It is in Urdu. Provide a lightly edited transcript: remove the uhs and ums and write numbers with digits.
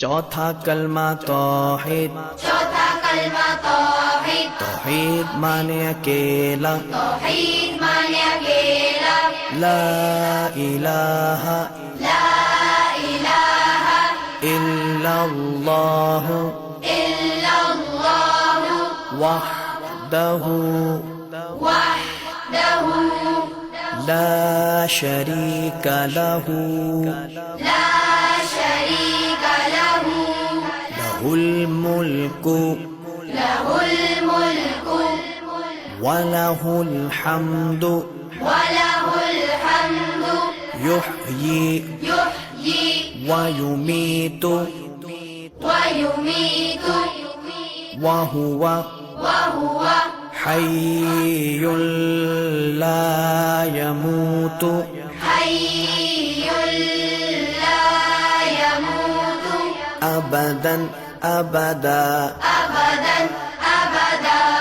چوتھا کلمہ توحید، چوتھا کلمہ توحید، توحید مانے اکیلا، توحید مانے اکیلا، لا الہ لا الہ الا اللہ الا اللہ وحدہ وحدہ لا شریک لہ لا شریک لہ لہ الملک لہ الملک وَلَهُ الْحَمْدُ وَلَهُ الْحَمْدُ يُحْيِي يحيي وَيُمِيتُ ويميت وَهُوَ وهو حَيٌّ لَا يَمُوتُ حي لا يموت أبداً أبدا أبدا